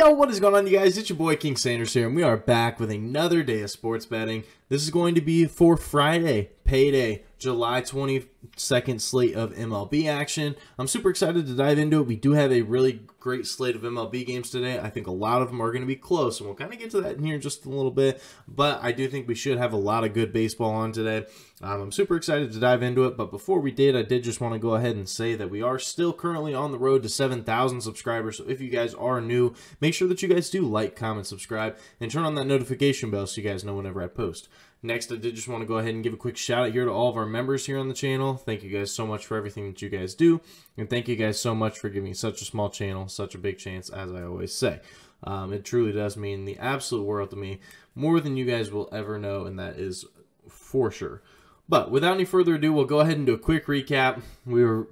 Yo, what is going on, you guys? It's your boy King Sanders here, and we are back with another day of sports betting. This is going to be for Friday, payday, July 22nd slate of MLB action. I'm super excited to dive into it. We do have a really great slate of MLB games today. I think a lot of them are going to be close, and we'll kind of get to that in here in just a little bit. But I do think we should have a lot of good baseball on today. I'm super excited to dive into it. But before we did, I did just want to go ahead and say that we are still currently on the road to 7,000 subscribers. So if you guys are new, make sure that you guys do like, comment, subscribe, and turn on that notification bell so you guys know whenever I post. Next, I did just want to go ahead and give a quick shout out here to all of our members here on the channel. Thank you guys so much for everything that you guys do. And thank you guys so much for giving me such a small channel, such a big chance, as I always say. It truly does mean the absolute world to me, more than you guys will ever know, and that is for sure. But without any further ado, we'll go ahead and do a quick recap. We ended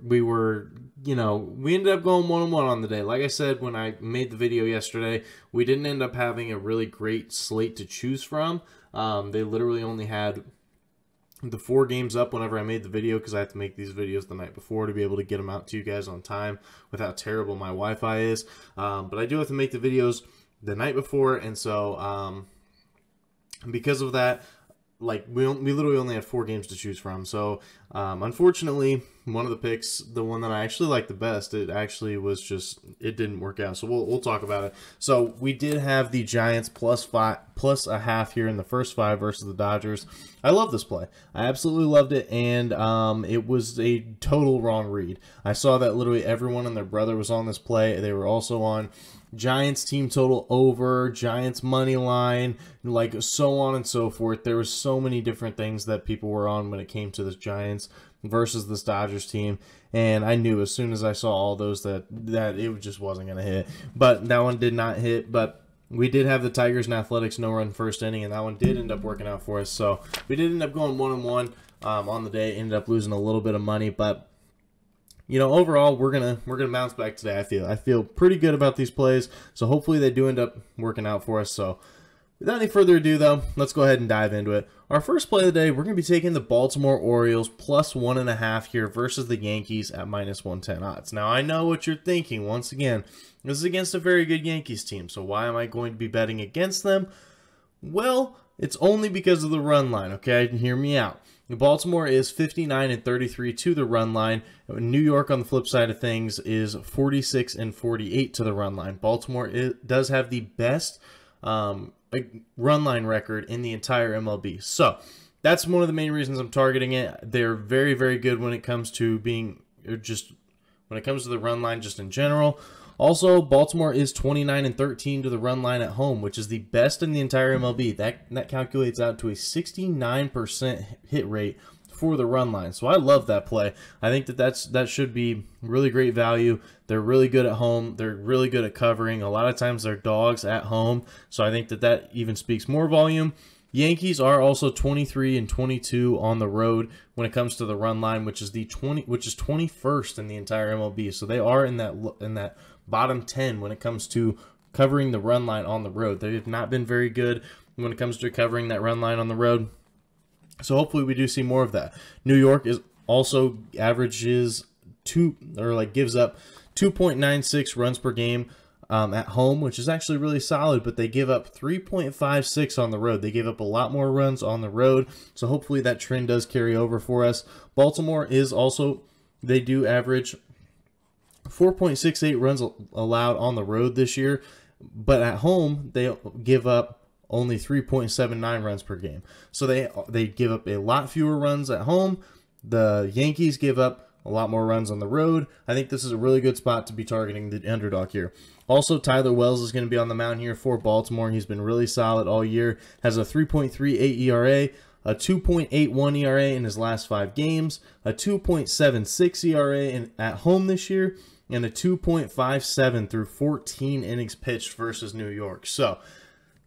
up going 1-1 on the day. Like I said, when I made the video yesterday, we didn't end up having a really great slate to choose from. They literally only had the 4 games up whenever I made the video, because I have to make these videos the night before to be able to get them out to you guys on time with how terrible my Wi-Fi is. But I do have to make the videos the night before, and so because of that, like we literally only had 4 games to choose from. So unfortunately, one of the picks, the one that I actually liked the best, it didn't work out. So we'll talk about it. So we did have the Giants plus a half here in the first 5 versus the Dodgers. I love this play. I absolutely loved it, and it was a total wrong read. I saw that literally everyone and their brother was on this play. They were also on Giants team total over, Giants money line, like so on and so forth. There were so many different things that people were on when it came to this Giants versus this Dodgers team, and I knew as soon as I saw all those that it just wasn't going to hit. But that one did not hit, but we did have the Tigers and Athletics no run first inning, and that one did end up working out for us. So we did end up going 1-1 on the day, ended up losing a little bit of money, but you know, overall, we're gonna bounce back today. I feel pretty good about these plays, so hopefully they do end up working out for us. So without any further ado, though, let's go ahead and dive into it. Our first play of the day, we're gonna be taking the Baltimore Orioles plus 1.5 here versus the Yankees at minus 110 odds. Now I know what you're thinking. Once again, this is against a very good Yankees team, so why am I going to be betting against them? Well, it's only because of the run line. Okay, hear me out. Baltimore is 59-33 to the run line. New York, on the flip side of things, is 46-48 to the run line. Baltimore does have the best run line record in the entire MLB. So that's one of the main reasons I'm targeting it. They're very, very good when it comes to when it comes to the run line just in general. Also, Baltimore is 29-13 to the run line at home, which is the best in the entire MLB. That calculates out to a 69% hit rate for the run line. So I love that play. I think that should be really great value. They're really good at home. They're really good at covering. A lot of times they're dogs at home. So I think that even speaks more volume. Yankees are also 23-22 on the road when it comes to the run line, which is 21st in the entire MLB. So they are in that bottom 10 when it comes to covering the run line on the road. They have not been very good when it comes to covering that run line on the road. So hopefully we do see more of that. New York is also gives up 2.96 runs per game at home, which is actually really solid, but they give up 3.56 on the road. They give up a lot more runs on the road, so hopefully that trend does carry over for us. Baltimore is also, they do average 4.68 runs allowed on the road this year, but at home they give up only 3.79 runs per game. So they give up a lot fewer runs at home. The Yankees give up a lot more runs on the road. I think this is a really good spot to be targeting the underdog here. Also, Tyler Wells is going to be on the mound here for Baltimore. He's been really solid all year. Has a 3.38 ERA, a 2.81 ERA in his last 5 games, a 2.76 ERA at home this year, and a 2.57 through 14 innings pitched versus New York. So,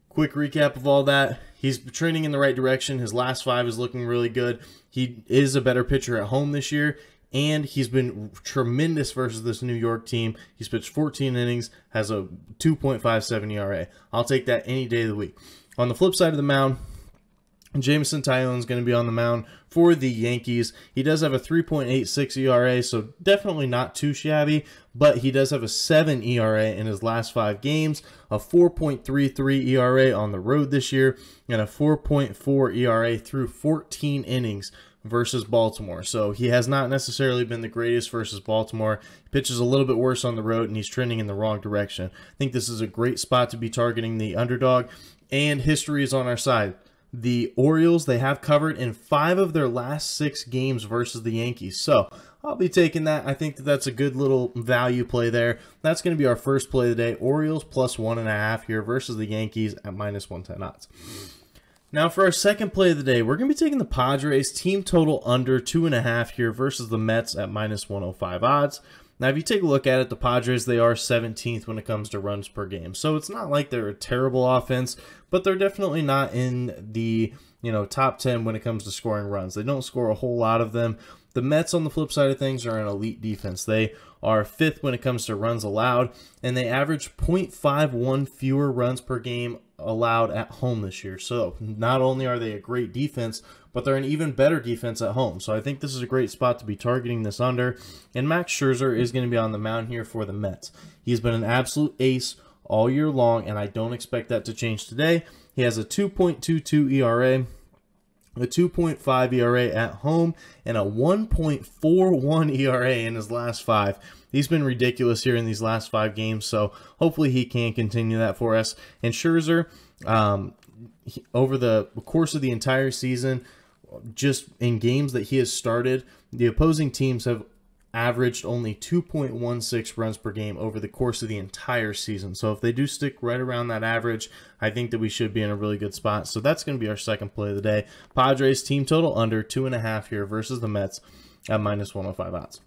quick recap of all that. He's trending in the right direction. His last 5 is looking really good. He is a better pitcher at home this year, and he's been tremendous versus this New York team. He's pitched 14 innings, has a 2.57 ERA. I'll take that any day of the week. On the flip side of the mound, Jameson Taillon is going to be on the mound for the Yankees. He does have a 3.86 ERA, so definitely not too shabby, but he does have a 7 ERA in his last 5 games, a 4.33 ERA on the road this year, and a 4.4 ERA through 14 innings versus Baltimore. So he has not necessarily been the greatest versus Baltimore. He pitches a little bit worse on the road, and he's trending in the wrong direction. I think this is a great spot to be targeting the underdog, and history is on our side. The Orioles, they have covered in 5 of their last 6 games versus the Yankees. So I'll be taking that. I think that that's a good little value play there. That's going to be our first play of the day. Orioles plus 1.5 here versus the Yankees at minus 110 odds. Now for our second play of the day, we're going to be taking the Padres team total under 2.5 here versus the Mets at minus 105 odds. Now, if you take a look at it, the Padres, they are 17th when it comes to runs per game. So it's not like they're a terrible offense, but they're definitely not in the, top 10 when it comes to scoring runs. They don't score a whole lot of them. The Mets, on the flip side of things, are an elite defense. They are 5th when it comes to runs allowed, and they average 0.51 fewer runs per game allowed at home this year. So not only are they a great defense, but they're an even better defense at home. So I think this is a great spot to be targeting this under. And Max Scherzer is going to be on the mound here for the Mets. He's been an absolute ace all year long, and I don't expect that to change today. He has a 2.22 ERA, a 2.5 ERA at home, and a 1.41 ERA in his last 5. He's been ridiculous here in these last 5 games, so hopefully he can continue that for us. And Scherzer, over the course of the entire season, just in games that he has started, the opposing teams have averaged only 2.16 runs per game over the course of the entire season. So if they do stick right around that average, I think that we should be in a really good spot. So that's going to be our second play of the day. Padres team total under 2.5 here versus the Mets at minus 105 odds.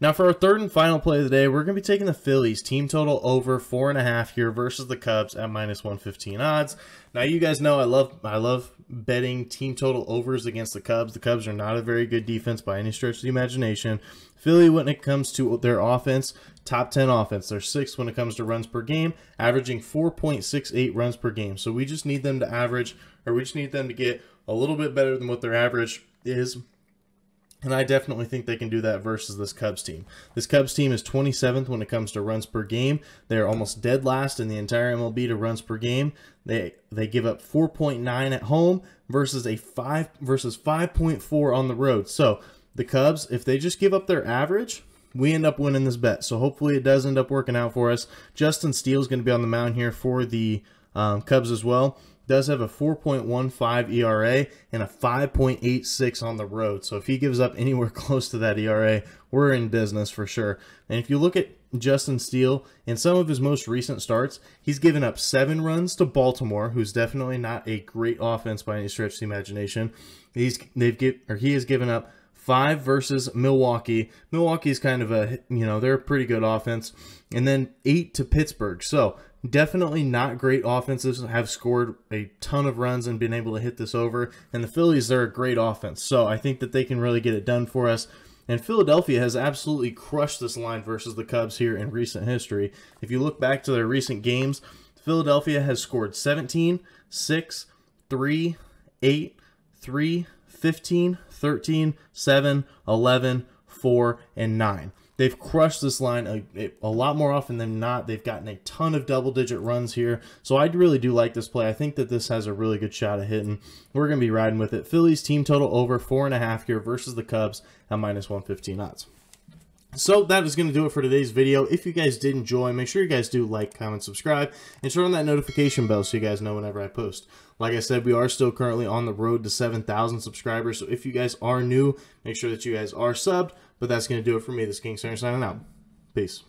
Now for our third and final play of the day, we're going to be taking the Phillies team total over 4.5 here versus the Cubs at minus 115 odds. Now you guys know I love betting team total overs against the Cubs. The Cubs are not a very good defense by any stretch of the imagination. Philly, when it comes to their offense, top 10 offense. They're 6th when it comes to runs per game, averaging 4.68 runs per game. So we just need them to average, or we just need them to get a little bit better than what their average is. And I definitely think they can do that versus this Cubs team. This Cubs team is 27th when it comes to runs per game. They're almost dead last in the entire MLB to runs per game. They give up 4.9 at home versus 5.4 on the road. So the Cubs, if they just give up their average, we end up winning this bet. So hopefully it does end up working out for us. Justin Steele is going to be on the mound here for the Cubs as well. Does have a 4.15 ERA and a 5.86 on the road. So if he gives up anywhere close to that ERA, we're in business for sure. And if you look at Justin Steele, in some of his most recent starts, he's given up 7 runs to Baltimore, who's definitely not a great offense by any stretch of the imagination. He has given up 5 versus Milwaukee. Milwaukee's kind of a, they're a pretty good offense. And then 8 to Pittsburgh. So definitely not great offenses have scored a ton of runs and been able to hit this over. And the Phillies, they're a great offense. So I think that they can really get it done for us. And Philadelphia has absolutely crushed this line versus the Cubs here in recent history. If you look back to their recent games, Philadelphia has scored 17, 6, 3, 8, 3, 15, 13, 7, 11, 4, and 9. They've crushed this line a lot more often than not. They've gotten a ton of double-digit runs here. So I really do like this play. I think that this has a really good shot at hitting. We're going to be riding with it. Phillies team total over 4.5 here versus the Cubs at minus 115 odds. So that is going to do it for today's video. If you guys did enjoy, make sure you guys do like, comment, subscribe, and turn on that notification bell so you guys know whenever I post. Like I said, we are still currently on the road to 7,000 subscribers. So if you guys are new, make sure that you guys are subbed. But that's going to do it for me. This is King Center signing out. Peace.